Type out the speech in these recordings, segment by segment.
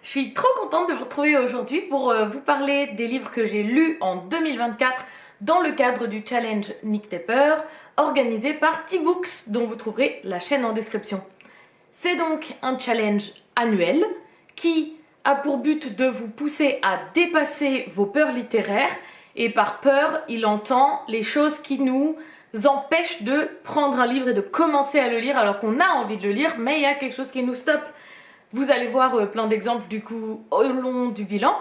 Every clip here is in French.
Je suis trop contente de vous retrouver aujourd'hui pour vous parler des livres que j'ai lus en 2024 dans le cadre du challenge Nick Tepper organisé par T-Books dont vous trouverez la chaîne en description. C'est donc un challenge annuel qui a pour but de vous pousser à dépasser vos peurs littéraires, et par peur, il entend les choses qui nous empêchent de prendre un livre et de commencer à le lire alors qu'on a envie de le lire, mais il y a quelque chose qui nous stoppe. Vous allez voir plein d'exemples du coup au long du bilan.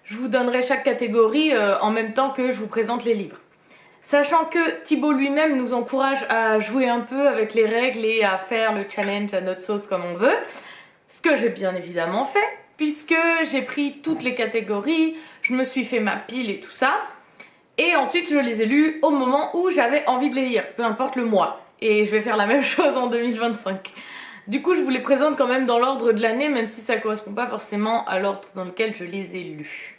Je vous donnerai chaque catégorie en même temps que je vous présente les livres. Sachant que Thibaut lui-même nous encourage à jouer un peu avec les règles et à faire le challenge à notre sauce comme on veut, ce que j'ai bien évidemment fait, puisque j'ai pris toutes les catégories, je me suis fait ma pile et tout ça, et ensuite je les ai lus au moment où j'avais envie de les lire, peu importe le mois. Et je vais faire la même chose en 2025. Du coup, je vous les présente quand même dans l'ordre de l'année, même si ça ne correspond pas forcément à l'ordre dans lequel je les ai lus.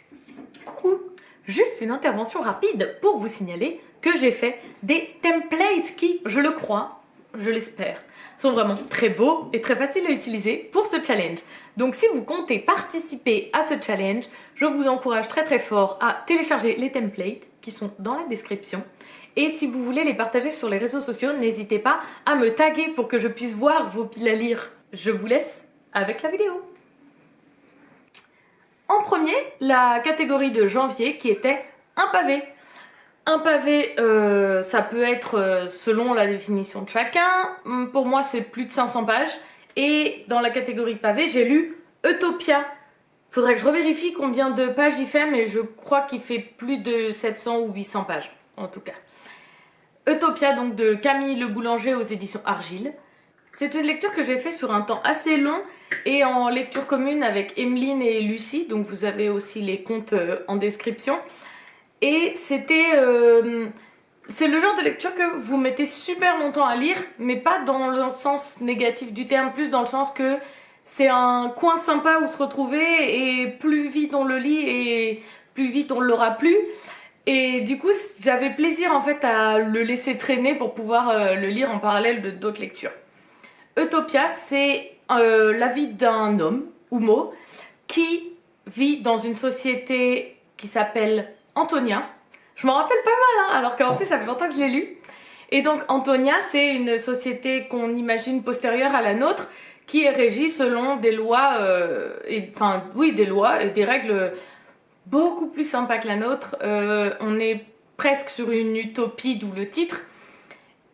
Coucou, juste une intervention rapide pour vous signaler que j'ai fait des templates qui, je le crois, je l'espère, sont vraiment très beaux et très faciles à utiliser pour ce challenge. Donc si vous comptez participer à ce challenge, je vous encourage très fort à télécharger les templates qui sont dans la description. Et si vous voulez les partager sur les réseaux sociaux, n'hésitez pas à me taguer pour que je puisse voir vos piles à lire. Je vous laisse avec la vidéo. En premier, la catégorie de janvier qui était un pavé. Un pavé, ça peut être selon la définition de chacun. Pour moi, c'est plus de 500 pages. Et dans la catégorie pavé, j'ai lu Utopia. Faudrait que je revérifie combien de pages il fait, mais je crois qu'il fait plus de 700 ou 800 pages, en tout cas. Utopia, donc de Camille Le Boulanger aux éditions Argile. C'est une lecture que j'ai fait sur un temps assez long et en lecture commune avec Emeline et Lucie, donc vous avez aussi les comptes en description. Et c'est le genre de lecture que vous mettez super longtemps à lire, mais pas dans le sens négatif du terme, plus dans le sens que c'est un coin sympa où se retrouver et plus vite on le lit et plus vite on l'aura plus. Et du coup, j'avais plaisir en fait à le laisser traîner pour pouvoir le lire en parallèle de d'autres lectures. Utopia, c'est la vie d'un homme, Humo, qui vit dans une société qui s'appelle Antonia. Je m'en rappelle pas mal, hein, alors qu'en fait ça fait longtemps que je l'ai lu. Et donc Antonia, c'est une société qu'on imagine postérieure à la nôtre, qui est régie selon des lois, des lois et des règles beaucoup plus sympa que la nôtre. On est presque sur une utopie, d'où le titre.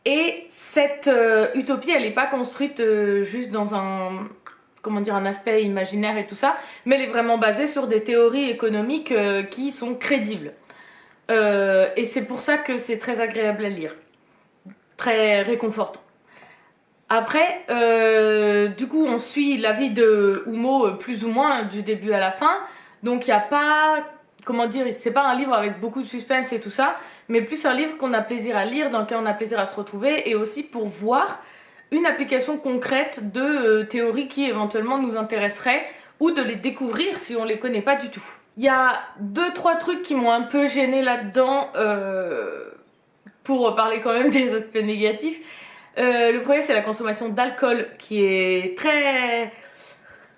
Et cette utopie, elle n'est pas construite juste dans un aspect imaginaire et tout ça, mais elle est vraiment basée sur des théories économiques qui sont crédibles. Et c'est pour ça que c'est très agréable à lire. Très réconfortant. Après, du coup, on suit la vie de Humo plus ou moins du début à la fin. Donc il n'y a pas, c'est pas un livre avec beaucoup de suspense et tout ça, mais plus un livre qu'on a plaisir à lire, dans lequel on a plaisir à se retrouver, et aussi pour voir une application concrète de théories qui éventuellement nous intéresseraient, ou de les découvrir si on les connaît pas du tout. Il y a 2-3 trucs qui m'ont un peu gênée là-dedans, pour parler quand même des aspects négatifs. Le premier, c'est la consommation d'alcool, qui est très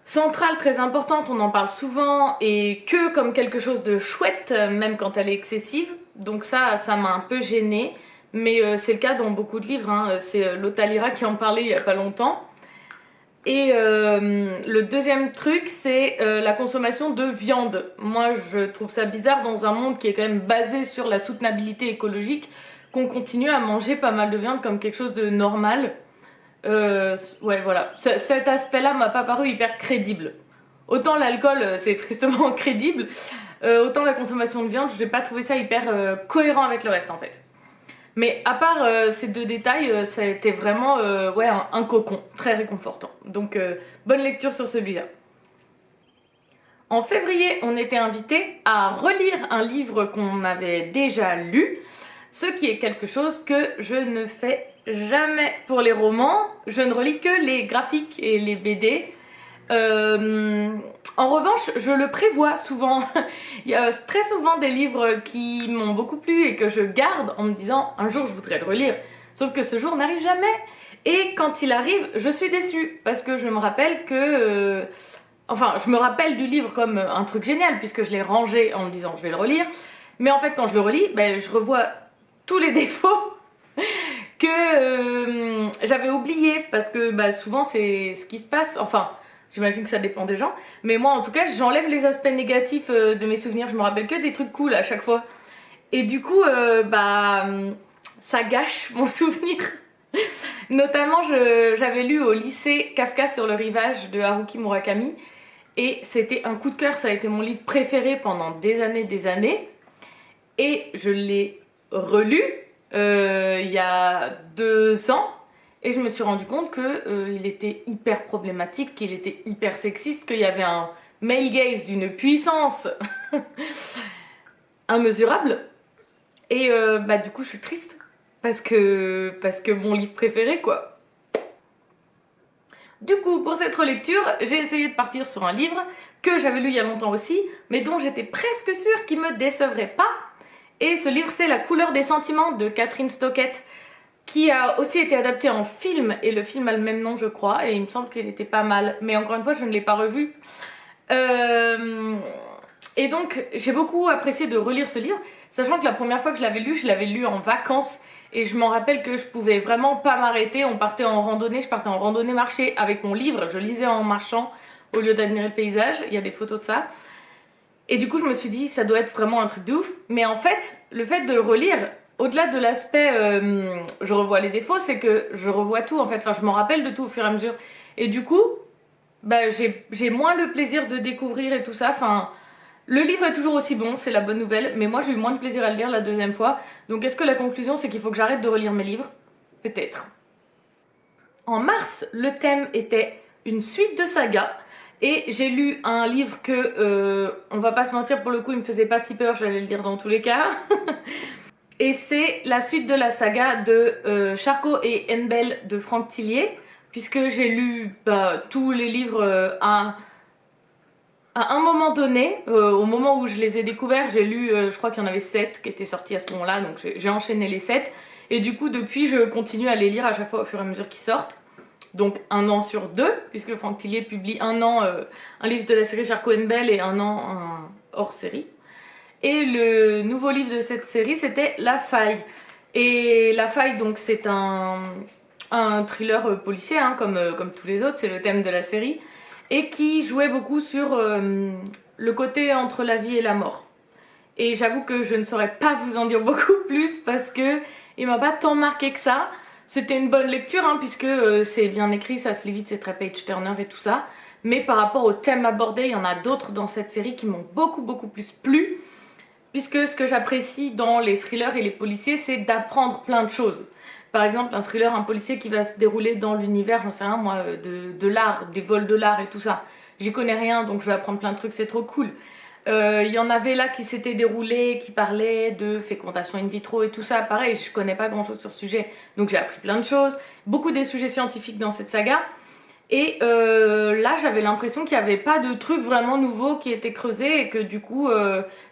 centrale, très importante, on en parle souvent, et que comme quelque chose de chouette, même quand elle est excessive. Donc ça m'a un peu gênée, mais c'est le cas dans beaucoup de livres, hein. C'est Lotta Lira qui en parlait il y a pas longtemps. Et le deuxième truc, c'est la consommation de viande. Moi, je trouve ça bizarre dans un monde qui est quand même basé sur la soutenabilité écologique, qu'on continue à manger pas mal de viande comme quelque chose de normal. Ouais, voilà. Cet aspect-là m'a pas paru hyper crédible. Autant l'alcool, c'est tristement crédible, autant la consommation de viande, je n'ai pas trouvé ça hyper cohérent avec le reste en fait. Mais à part ces deux détails, ça a été vraiment un cocon, très réconfortant. Donc bonne lecture sur celui-là. En février, on était invité à relire un livre qu'on avait déjà lu, ce qui est quelque chose que je ne fais jamais pour les romans. Je ne relis que les graphiques et les BD. En revanche, je le prévois souvent. Il y a très souvent des livres qui m'ont beaucoup plu et que je garde en me disant un jour je voudrais le relire. Sauf que ce jour n'arrive jamais. Et quand il arrive, je suis déçue parce que je me rappelle que Enfin, je me rappelle du livre comme un truc génial puisque je l'ai rangé en me disant je vais le relire. Mais en fait, quand je le relis, ben, je revois tous les défauts que j'avais oubliés parce que bah, souvent c'est ce qui se passe. Enfin, j'imagine que ça dépend des gens. Mais moi, en tout cas, j'enlève les aspects négatifs de mes souvenirs. Je me rappelle que des trucs cool à chaque fois. Et du coup, bah, ça gâche mon souvenir. Notamment, j'avais lu au lycée Kafka sur le rivage de Haruki Murakami. Et c'était un coup de cœur, ça a été mon livre préféré pendant des années. Et je l'ai relu il y a 2 ans. Et je me suis rendu compte qu'il était hyper problématique, qu'il était hyper sexiste, qu'il y avait un male gaze d'une puissance immesurable. Et bah du coup je suis triste parce que mon livre préféré quoi. Du coup pour cette relecture j'ai essayé de partir sur un livre que j'avais lu il y a longtemps aussi mais dont j'étais presque sûre qu'il me décevrait pas. Et ce livre c'est La couleur des sentiments de Catherine Stockett qui a aussi été adapté en film et le film a le même nom je crois et il me semble qu'il était pas mal mais encore une fois je ne l'ai pas revu. Et donc j'ai beaucoup apprécié de relire ce livre, sachant que la première fois que je l'avais lu en vacances et je m'en rappelle que je pouvais vraiment pas m'arrêter. On partait en randonnée, je partais en randonnée marché avec mon livre, je lisais en marchant au lieu d'admirer le paysage, il y a des photos de ça. Et du coup je me suis dit ça doit être vraiment un truc de ouf, mais en fait le fait de le relire, au-delà de l'aspect je revois les défauts, c'est que je revois tout en fait, enfin je m'en rappelle de tout au fur et à mesure. Et du coup bah, j'ai moins le plaisir de découvrir et tout ça, enfin le livre est toujours aussi bon, c'est la bonne nouvelle, mais moi j'ai eu moins de plaisir à le lire la deuxième fois. Donc est-ce que la conclusion c'est qu'il faut que j'arrête de relire mes livres? Peut-être. En mars, le thème était une suite de sagas. Et j'ai lu un livre que, on va pas se mentir, pour le coup il me faisait pas si peur, j'allais le lire dans tous les cas. Et c'est la suite de la saga de Charcot et Henbel de Franck Tillier. Puisque j'ai lu bah, tous les livres à un moment donné, au moment où je les ai découverts, j'ai lu, je crois qu'il y en avait 7 qui étaient sortis à ce moment-là, donc j'ai enchaîné les 7. Et du coup, depuis, je continue à les lire à chaque fois au fur et à mesure qu'ils sortent. Donc un an sur 2, puisque Franck Tillier publie un an un livre de la série Charcot Bell et un an un hors-série. Et le nouveau livre de cette série, c'était La Faille. Et La Faille, donc c'est un thriller policier, hein, comme tous les autres, c'est le thème de la série. Et qui jouait beaucoup sur le côté entre la vie et la mort. Et j'avoue que je ne saurais pas vous en dire beaucoup plus parce que il m'a pas tant marqué que ça. C'était une bonne lecture hein, puisque c'est bien écrit, ça se lit vite, c'est très page-turner et tout ça. Mais par rapport au thème abordé, il y en a d'autres dans cette série qui m'ont beaucoup plus plu. Puisque ce que j'apprécie dans les thrillers et les policiers, c'est d'apprendre plein de choses. Par exemple, un thriller, un policier qui va se dérouler dans l'univers, j'en sais rien moi, de l'art, des vols de l'art et tout ça. J'y connais rien, donc je vais apprendre plein de trucs, c'est trop cool. Il y en avait là qui s'étaient déroulés, qui parlaient de fécondation in vitro et tout ça. Pareil, je connais pas grand chose sur ce sujet, donc j'ai appris plein de choses. Beaucoup des sujets scientifiques dans cette saga. Et là, j'avais l'impression qu'il n'y avait pas de trucs vraiment nouveaux qui étaient creusés et que du coup,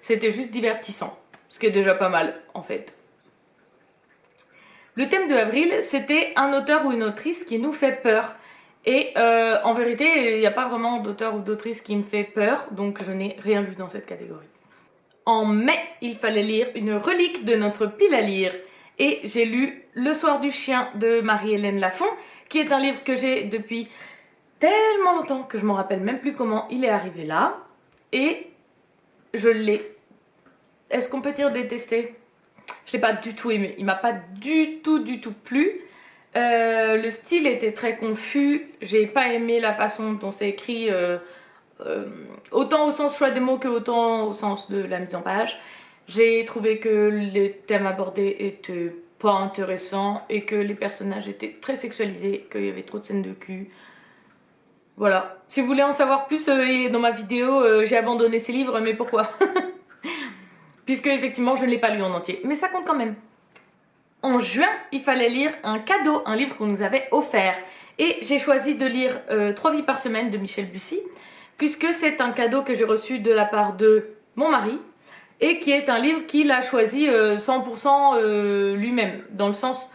c'était juste divertissant. Ce qui est déjà pas mal, en fait. Le thème de avril, c'était un auteur ou une autrice qui nous fait peur. Et en vérité, il n'y a pas vraiment d'auteur ou d'autrice qui me fait peur, donc je n'ai rien lu dans cette catégorie. En mai, il fallait lire une relique de notre pile à lire. Et j'ai lu Le soir du chien de Marie-Hélène Lafont, qui est un livre que j'ai depuis tellement longtemps que je me rappelle même plus comment il est arrivé là. Et je l'ai, est-ce qu'on peut dire détesté? Je l'ai pas du tout aimé, il m'a pas du tout plu. Le style était très confus, j'ai pas aimé la façon dont c'est écrit, autant au sens choix des mots que autant au sens de la mise en page. J'ai trouvé que les thèmes abordés étaient pas intéressants et que les personnages étaient très sexualisés, qu'il y avait trop de scènes de cul. Voilà, si vous voulez en savoir plus, dans ma vidéo, j'ai abandonné ces livres, mais pourquoi? Puisque effectivement je ne l'ai pas lu en entier, mais ça compte quand même. En juin, il fallait lire un cadeau, un livre qu'on nous avait offert. Et j'ai choisi de lire 3 vies par semaine de Michel Bussy, puisque c'est un cadeau que j'ai reçu de la part de mon mari, et qui est un livre qu'il a choisi 100% lui-même. Dans le sens,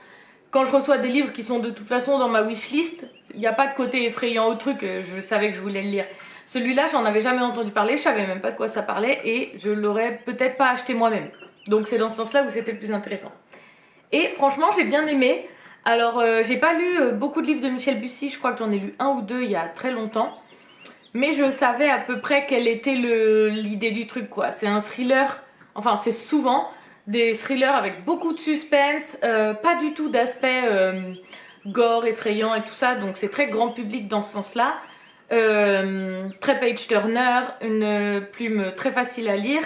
quand je reçois des livres qui sont de toute façon dans ma wishlist, il n'y a pas de côté effrayant au truc, je savais que je voulais le lire. Celui-là, j'en avais jamais entendu parler, je savais même pas de quoi ça parlait et je l'aurais peut-être pas acheté moi-même. Donc c'est dans ce sens-là où c'était le plus intéressant. Et franchement, j'ai bien aimé. Alors, j'ai pas lu beaucoup de livres de Michel Bussy, je crois que j'en ai lu un ou deux il y a très longtemps. Mais je savais à peu près quelle était l'idée du truc, quoi. C'est un thriller, enfin c'est souvent des thrillers avec beaucoup de suspense, pas du tout d'aspect gore, effrayant et tout ça, donc c'est très grand public dans ce sens-là. Très page-turner, une plume très facile à lire.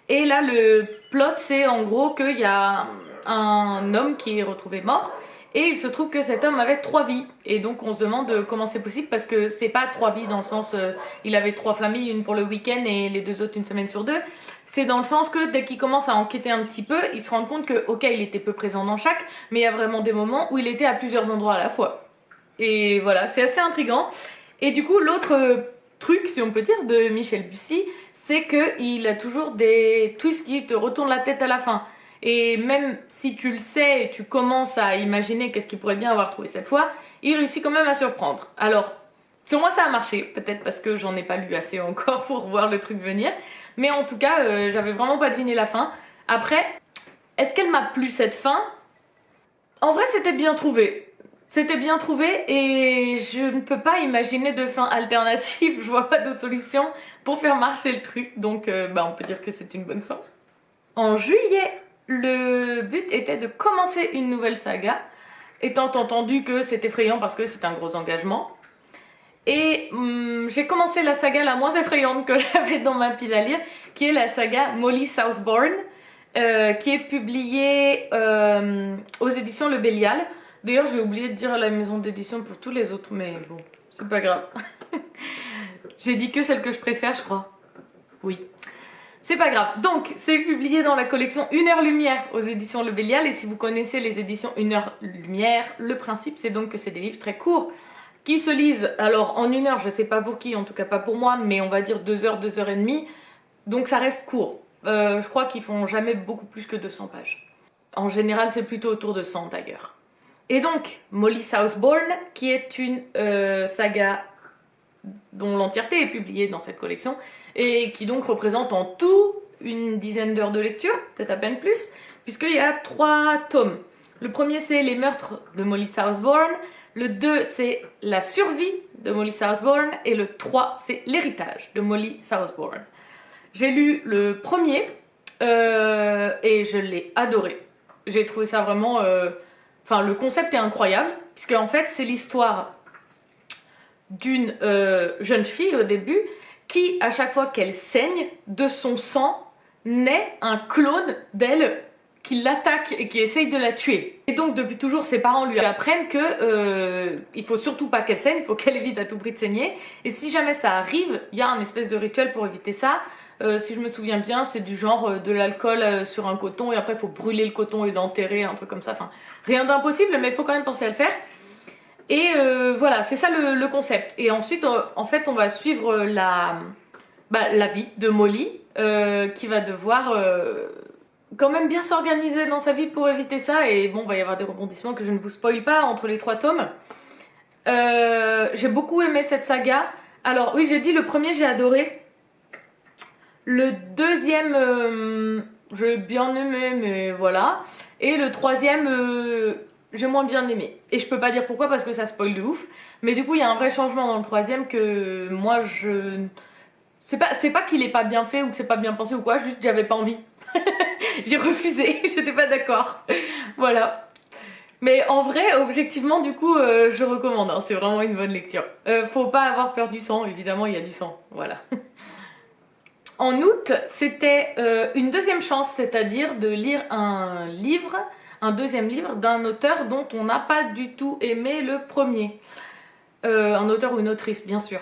Et là, le plot, c'est en gros qu'il y a un homme qui est retrouvé mort. Et il se trouve que cet homme avait 3 vies. Et donc on se demande comment c'est possible parce que c'est pas 3 vies dans le sens il avait 3 familles, une pour le week-end et les 2 autres une semaine sur 2. C'est dans le sens que dès qu'il commence à enquêter un petit peu, il se rend compte que ok il était peu présent dans chaque, mais il y a vraiment des moments où il était à plusieurs endroits à la fois. Et voilà, c'est assez intriguant. Et du coup l'autre truc, si on peut dire, de Michel Bussy, c'est qu'il a toujours des twists qui te retournent la tête à la fin. Et même si tu le sais et tu commences à imaginer qu'est-ce qu'il pourrait bien avoir trouvé cette fois, il réussit quand même à surprendre. Alors, sur moi ça a marché, peut-être parce que j'en ai pas lu assez encore pour voir le truc venir. Mais en tout cas, j'avais vraiment pas deviné la fin. Après, est-ce qu'elle m'a plu cette fin? En vrai, c'était bien trouvé. C'était bien trouvé et je ne peux pas imaginer de fin alternative. Je vois pas d'autre solution pour faire marcher le truc. Donc, on peut dire que c'est une bonne fin. En juillet, le but était de commencer une nouvelle saga, étant entendu que c'est effrayant parce que c'est un gros engagement. Et j'ai commencé la saga la moins effrayante que j'avais dans ma pile à lire, qui est la saga Molly Southbourne, qui est publiée aux éditions Le Bélial. D'ailleurs, j'ai oublié de dire la maison d'édition pour tous les autres, mais bon, c'est pas grave. J'ai dit que celle que je préfère, je crois. Oui. C'est pas grave. Donc, c'est publié dans la collection Une heure lumière aux éditions Le Bélial. Et si vous connaissez les éditions Une heure lumière, le principe c'est donc que c'est des livres très courts qui se lisent, alors en 1 heure, je sais pas pour qui, en tout cas pas pour moi, mais on va dire 2 heures, 2 heures et demie. Donc ça reste court. Je crois qu'ils font jamais beaucoup plus que 200 pages. En général, c'est plutôt autour de 100 d'ailleurs. Et donc, Molly Southbourne, qui est une saga dont l'entièreté est publiée dans cette collection, et qui donc représente en tout une dizaine d'heures de lecture, peut-être à peine plus, puisqu'il y a 3 tomes. Le premier c'est Les meurtres de Molly Southbourne, le 2 c'est La survie de Molly Southbourne, et le 3 c'est L'héritage de Molly Southbourne. J'ai lu le premier, et je l'ai adoré. J'ai trouvé ça vraiment... Enfin, le concept est incroyable, puisque en fait c'est l'histoire d'une jeune fille au début qui, à chaque fois qu'elle saigne, de son sang naît un clone d'elle qui l'attaque et qui essaye de la tuer. Et donc depuis toujours ses parents lui apprennent que il faut surtout pas qu'elle saigne, il faut qu'elle évite à tout prix de saigner. Et si jamais ça arrive, il y a un espèce de rituel pour éviter ça. Si je me souviens bien, c'est du genre de l'alcool sur un coton et après il faut brûler le coton et l'enterrer, un truc comme ça. Enfin, rien d'impossible, mais il faut quand même penser à le faire. Et voilà, c'est ça le concept. Et ensuite, en fait, on va suivre la vie de Molly, qui va devoir quand même bien s'organiser dans sa vie pour éviter ça. Et bon, il va y avoir des rebondissements que je ne vous spoil pas entre les 3 tomes. J'ai beaucoup aimé cette saga. Alors oui, j'ai dit le premier, j'ai adoré. Le deuxième, j'ai bien aimé, mais voilà. Et le troisième... j'ai moins bien aimé. Et je peux pas dire pourquoi parce que ça spoil de ouf. Mais du coup, il y a un vrai changement dans le troisième que moi, je... C'est pas qu'il est pas bien fait ou que c'est pas bien pensé ou quoi, juste j'avais pas envie. J'ai refusé, j'étais pas d'accord. Voilà. Mais en vrai, objectivement, du coup, je recommande. Hein, c'est vraiment une bonne lecture. Faut pas avoir peur du sang, évidemment, il y a du sang. Voilà. En août, c'était une deuxième chance, c'est-à-dire de lire un deuxième livre d'un auteur dont on n'a pas du tout aimé le premier. Un auteur ou une autrice, bien sûr.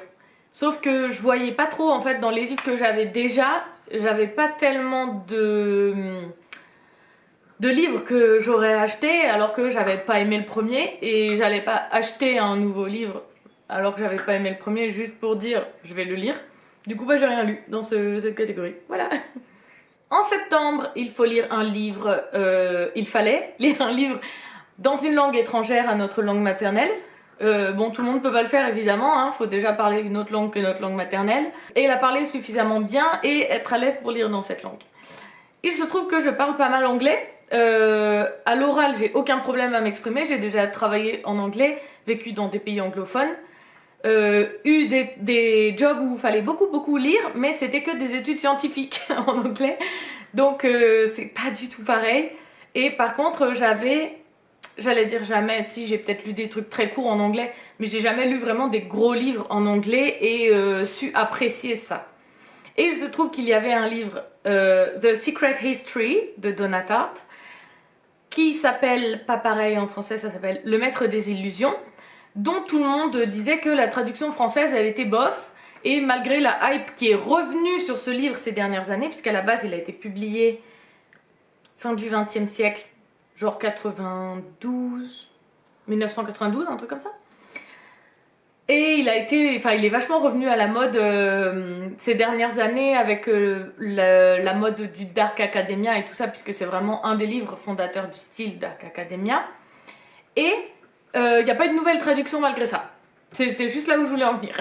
Sauf que je voyais pas trop, en fait, dans les livres que j'avais déjà, j'avais pas tellement de livres que j'aurais acheté alors que j'avais pas aimé le premier, et j'allais pas acheter un nouveau livre alors que j'avais pas aimé le premier juste pour dire je vais le lire. Du coup, j'ai rien lu dans cette catégorie. Voilà. En septembre, il fallait lire un livre dans une langue étrangère à notre langue maternelle. Bon, tout le monde peut pas le faire évidemment, hein, faut déjà parler une autre langue que notre langue maternelle, et la parler suffisamment bien et être à l'aise pour lire dans cette langue. Il se trouve que je parle pas mal anglais. À l'oral, j'ai aucun problème à m'exprimer, j'ai déjà travaillé en anglais, vécu dans des pays anglophones, eu des jobs où il fallait beaucoup lire, mais c'était que des études scientifiques en anglais, donc c'est pas du tout pareil. Et par contre, j'allais dire jamais, si j'ai peut-être lu des trucs très courts en anglais, mais j'ai jamais lu vraiment des gros livres en anglais et su apprécier ça. Et il se trouve qu'il y avait un livre, The Secret History de Donna Tartt, qui s'appelle, pas pareil en français, ça s'appelle Le Maître des Illusions, dont tout le monde disait que la traduction française, elle était bof, et malgré la hype qui est revenue sur ce livre ces dernières années, puisqu'à la base il a été publié fin du XXe siècle, genre 1992, un truc comme ça. Et il est vachement revenu à la mode ces dernières années avec la mode du Dark Academia et tout ça, puisque c'est vraiment un des livres fondateurs du style Dark Academia. Et il n'y a pas eu de nouvelle traduction malgré ça. C'était juste là où je voulais en venir.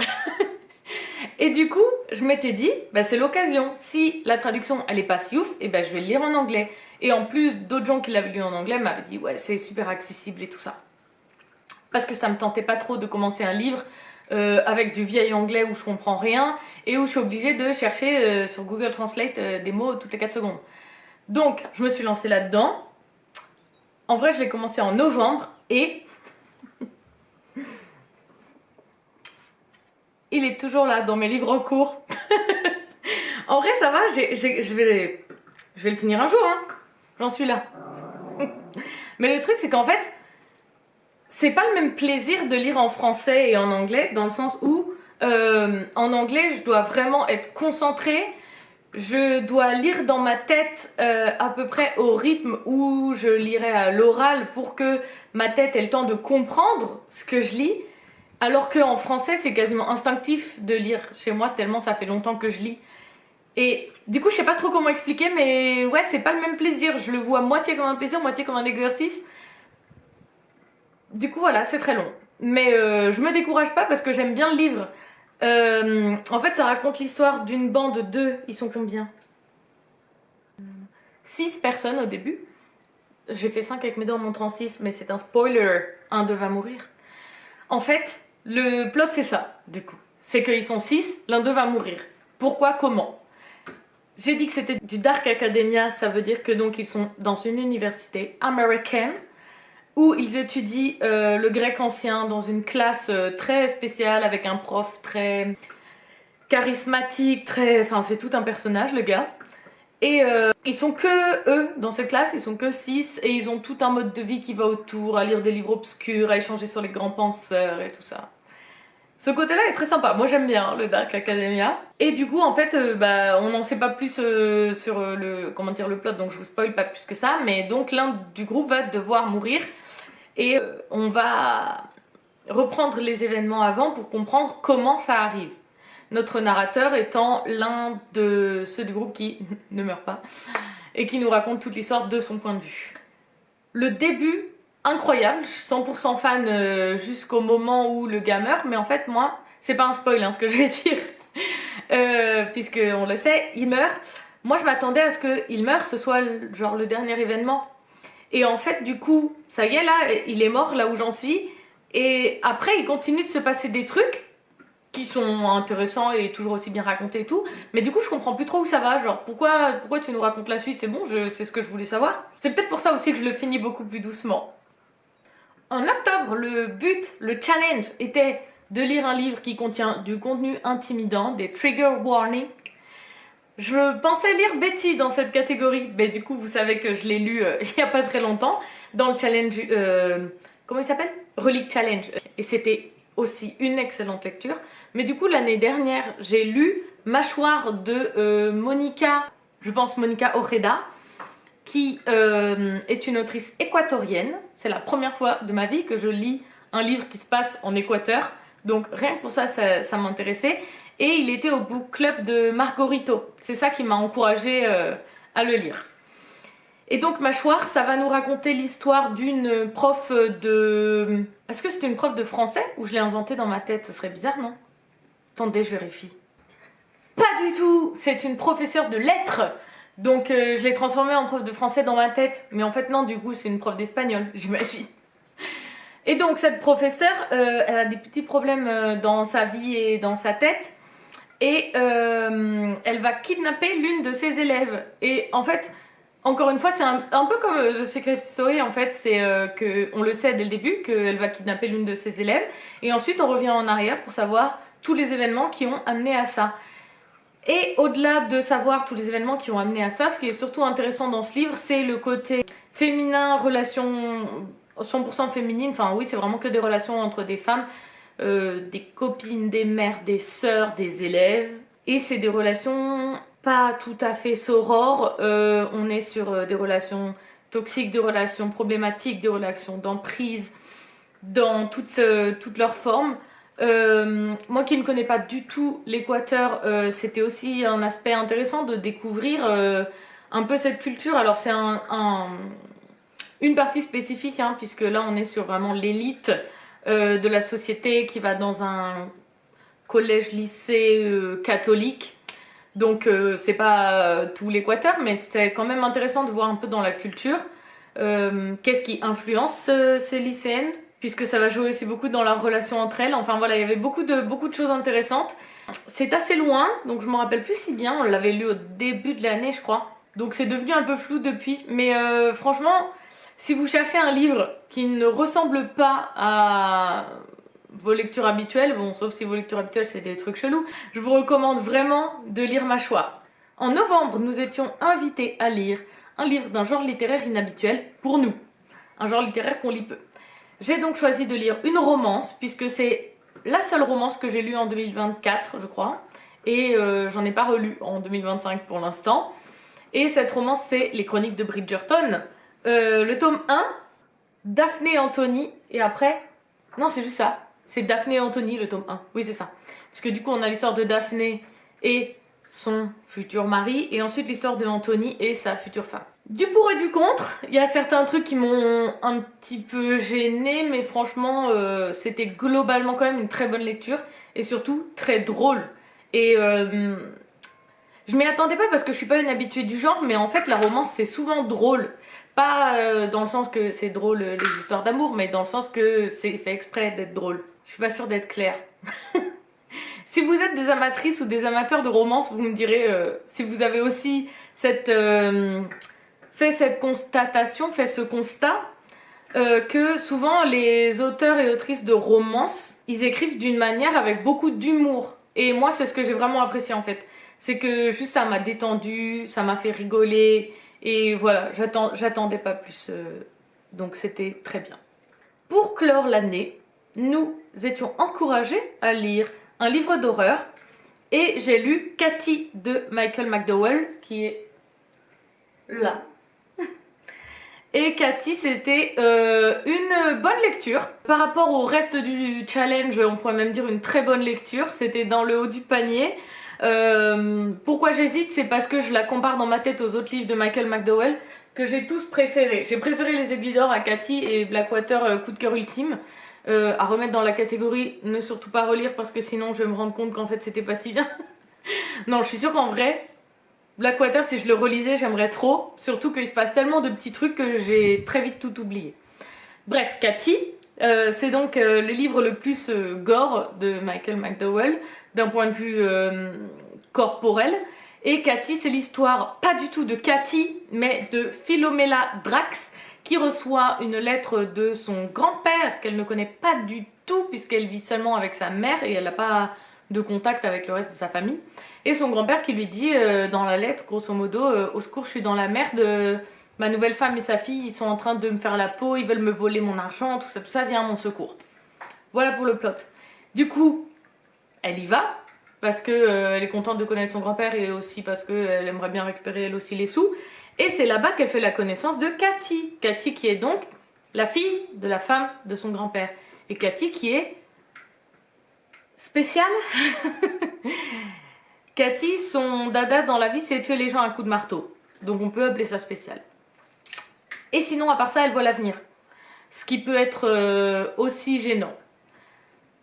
Et du coup, je m'étais dit, bah, c'est l'occasion. Si la traduction, elle est pas si ouf, et ben je vais le lire en anglais. Et en plus, d'autres gens qui l'avaient lu en anglais m'avaient dit, ouais, c'est super accessible et tout ça. Parce que ça me tentait pas trop de commencer un livre avec du vieil anglais où je comprends rien et où je suis obligée de chercher sur Google Translate des mots toutes les 4 secondes. Donc, je me suis lancée là-dedans. En vrai, je l'ai commencé en novembre et il est toujours là dans mes livres en cours. En vrai, ça va, je vais le finir un jour, hein. J'en suis là. Mais le truc, c'est qu'en fait, c'est pas le même plaisir de lire en français et en anglais, dans le sens où en anglais, je dois vraiment être concentrée. Je dois lire dans ma tête à peu près au rythme où je lirais à l'oral pour que ma tête ait le temps de comprendre ce que je lis. Alors qu'en français, c'est quasiment instinctif de lire chez moi, tellement ça fait longtemps que je lis. Et du coup, je sais pas trop comment expliquer, mais ouais, c'est pas le même plaisir. Je le vois moitié comme un plaisir, moitié comme un exercice. Du coup, voilà, c'est très long. Mais je me décourage pas parce que j'aime bien le livre. En fait, ça raconte l'histoire d'une bande de... Ils sont combien? 6 personnes au début. J'ai fait 5 avec mes dents en montrant 6, mais c'est un spoiler. Un d'eux va mourir. En fait, le plot, c'est ça, du coup. C'est qu'ils sont 6, l'un d'eux va mourir. Pourquoi? Comment? J'ai dit que c'était du Dark Academia, ça veut dire que donc ils sont dans une université américaine où ils étudient le grec ancien dans une classe très spéciale avec un prof très charismatique, enfin c'est tout un personnage le gars. Et ils sont que eux dans cette classe, ils sont que 6 et ils ont tout un mode de vie qui va autour, à lire des livres obscurs, à échanger sur les grands penseurs et tout ça. Ce côté-là est très sympa, moi j'aime bien le Dark Academia. Et du coup en fait on n'en sait pas plus sur le plot, donc je vous spoil pas plus que ça, mais donc l'un du groupe va devoir mourir et on va reprendre les événements avant pour comprendre comment ça arrive. Notre narrateur étant l'un de ceux du groupe qui ne meurt pas et qui nous raconte toute l'histoire de son point de vue. Le début, incroyable, 100% fan jusqu'au moment où le gars meurt, mais en fait moi, c'est pas un spoil hein, ce que je vais dire, puisque on le sait, il meurt. Moi je m'attendais à ce qu'il meure, ce soit genre le dernier événement. Et en fait du coup, ça y est là, il est mort là où j'en suis, et après il continue de se passer des trucs qui sont intéressants et toujours aussi bien racontés et tout, mais du coup je comprends plus trop où ça va, genre pourquoi tu nous racontes la suite, c'est bon, c'est ce que je voulais savoir. C'est peut-être pour ça aussi que je le finis beaucoup plus doucement. En octobre, le challenge était de lire un livre qui contient du contenu intimidant, des trigger warnings. Je pensais lire Betty dans cette catégorie, mais du coup vous savez que je l'ai lu il y a pas très longtemps, dans le challenge, comment il s'appelle? Relic Challenge, et c'était aussi une excellente lecture. Mais du coup l'année dernière j'ai lu Mâchoire de Monica, je pense Monica Ojeda, qui est une autrice équatorienne. C'est la première fois de ma vie que je lis un livre qui se passe en Équateur, donc rien que pour ça, ça m'intéressait. Et il était au book club de Margarito, c'est ça qui m'a encouragée à le lire. Et donc Mâchoire, ça va nous raconter l'histoire d'une prof de... Est-ce que c'était une prof de français ou je l'ai inventé dans ma tête? Ce serait bizarre, non? Attendez, je vérifie. Pas du tout! C'est une professeure de lettres. Donc je l'ai transformée en prof de français dans ma tête. Mais en fait non, du coup c'est une prof d'espagnol, j'imagine. Et donc cette professeure, elle a des petits problèmes dans sa vie et dans sa tête. Et elle va kidnapper l'une de ses élèves. Et en fait, encore une fois, c'est un peu comme The Secret Story, en fait, c'est qu'on le sait dès le début, qu'elle va kidnapper l'une de ses élèves. Et ensuite, on revient en arrière pour savoir tous les événements qui ont amené à ça. Et au-delà de savoir tous les événements qui ont amené à ça, ce qui est surtout intéressant dans ce livre, c'est le côté féminin, relation 100% féminine. Enfin oui, c'est vraiment que des relations entre des femmes, des copines, des mères, des sœurs, des élèves. Et c'est des relations pas tout à fait sorores. On est sur des relations toxiques, des relations problématiques, des relations d'emprise, dans toutes leurs formes. Moi qui ne connais pas du tout l'Équateur, c'était aussi un aspect intéressant de découvrir un peu cette culture. Alors c'est une partie spécifique, hein, puisque là on est sur vraiment l'élite de la société qui va dans un collège-lycée catholique. Donc c'est pas tout l'Équateur, mais c'est quand même intéressant de voir un peu dans la culture qu'est-ce qui influence ces lycéennes, puisque ça va jouer aussi beaucoup dans leur relation entre elles. Enfin voilà, il y avait beaucoup de choses intéressantes. C'est assez loin, donc je me rappelle plus si bien, on l'avait lu au début de l'année je crois. Donc c'est devenu un peu flou depuis, mais franchement, si vous cherchez un livre qui ne ressemble pas à vos lectures habituelles, bon sauf si vos lectures habituelles c'est des trucs chelous, je vous recommande vraiment de lire Mâchoire. En novembre, nous étions invités à lire un livre d'un genre littéraire inhabituel pour nous, un genre littéraire qu'on lit peu. J'ai donc choisi de lire une romance, puisque c'est la seule romance que j'ai lue en 2024, je crois, et j'en ai pas relu en 2025 pour l'instant. Et cette romance, c'est Les Chroniques de Bridgerton, le tome 1, Daphné et Anthony, et après... Non, c'est juste ça, c'est Daphné et Anthony, le tome 1, oui c'est ça. Parce que du coup, on a l'histoire de Daphné et son futur mari, et ensuite l'histoire de Anthony et sa future femme. Du pour et du contre, il y a certains trucs qui m'ont un petit peu gênée, mais franchement, c'était globalement quand même une très bonne lecture, et surtout très drôle. Et je m'y attendais pas parce que je suis pas une habituée du genre, mais en fait la romance c'est souvent drôle. Pas dans le sens que c'est drôle les histoires d'amour, mais dans le sens que c'est fait exprès d'être drôle. Je suis pas sûre d'être claire. Si vous êtes des amatrices ou des amateurs de romance, vous me direz si vous avez aussi fait cette constatation, fait ce constat, que souvent les auteurs et autrices de romance, ils écrivent d'une manière avec beaucoup d'humour. Et moi c'est ce que j'ai vraiment apprécié en fait. C'est que juste ça m'a détendu, ça m'a fait rigoler, et voilà, j'attendais pas plus, donc c'était très bien. Pour clore l'année, nous étions encouragés à lire un livre d'horreur, et j'ai lu Cathy de Michael McDowell, qui est là. Et Cathy, c'était une bonne lecture. Par rapport au reste du challenge, on pourrait même dire une très bonne lecture. C'était dans le haut du panier. Pourquoi j'hésite, c'est parce que je la compare dans ma tête aux autres livres de Michael McDowell que j'ai tous préférés. J'ai préféré Les Aiguilles d'Or à Cathy et Blackwater coup de cœur ultime. À remettre dans la catégorie ne surtout pas relire parce que sinon je vais me rendre compte qu'en fait c'était pas si bien. Non, je suis sûre qu'en vrai, Blackwater, si je le relisais, j'aimerais trop. Surtout qu'il se passe tellement de petits trucs que j'ai très vite tout oublié. Bref, Cathy, c'est donc le livre le plus gore de Michael McDowell, d'un point de vue corporel. Et Cathy, c'est l'histoire pas du tout de Cathy, mais de Philomela Drax, qui reçoit une lettre de son grand-père qu'elle ne connaît pas du tout, puisqu'elle vit seulement avec sa mère et elle n'a pas de contact avec le reste de sa famille. Et son grand-père qui lui dit dans la lettre, grosso modo, au secours, je suis dans la merde, ma nouvelle femme et sa fille, ils sont en train de me faire la peau, ils veulent me voler mon argent, tout ça, viens à mon secours. Voilà pour le plot. Du coup, elle y va, parce qu'elle est contente de connaître son grand-père et aussi parce qu'elle aimerait bien récupérer elle aussi les sous. Et c'est là-bas qu'elle fait la connaissance de Cathy. Cathy qui est donc la fille de la femme de son grand-père. Et Cathy qui est spéciale. Cathy, son dada dans la vie, c'est tuer les gens à coups de marteau. Donc on peut appeler ça spécial. Et sinon, à part ça, elle voit l'avenir. Ce qui peut être aussi gênant.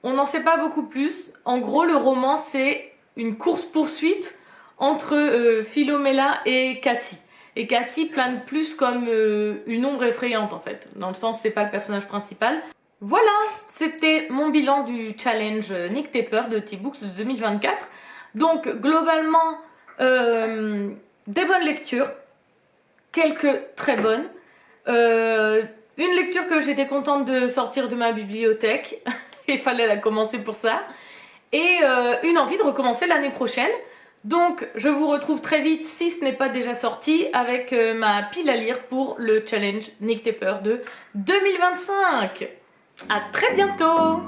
On n'en sait pas beaucoup plus. En gros, le roman, c'est une course-poursuite entre Philomela et Cathy. Et Cathy plane plus comme une ombre effrayante en fait. Dans le sens, c'est pas le personnage principal. Voilà, c'était mon bilan du challenge Nick Tepper de T-Books de 2024. Donc, globalement, des bonnes lectures. Quelques très bonnes. Une lecture que j'étais contente de sortir de ma bibliothèque. Il fallait la commencer pour ça. Et une envie de recommencer l'année prochaine. Donc je vous retrouve très vite, si ce n'est pas déjà sorti, avec ma pile à lire pour le challenge Nick Tepper de 2025. À très bientôt!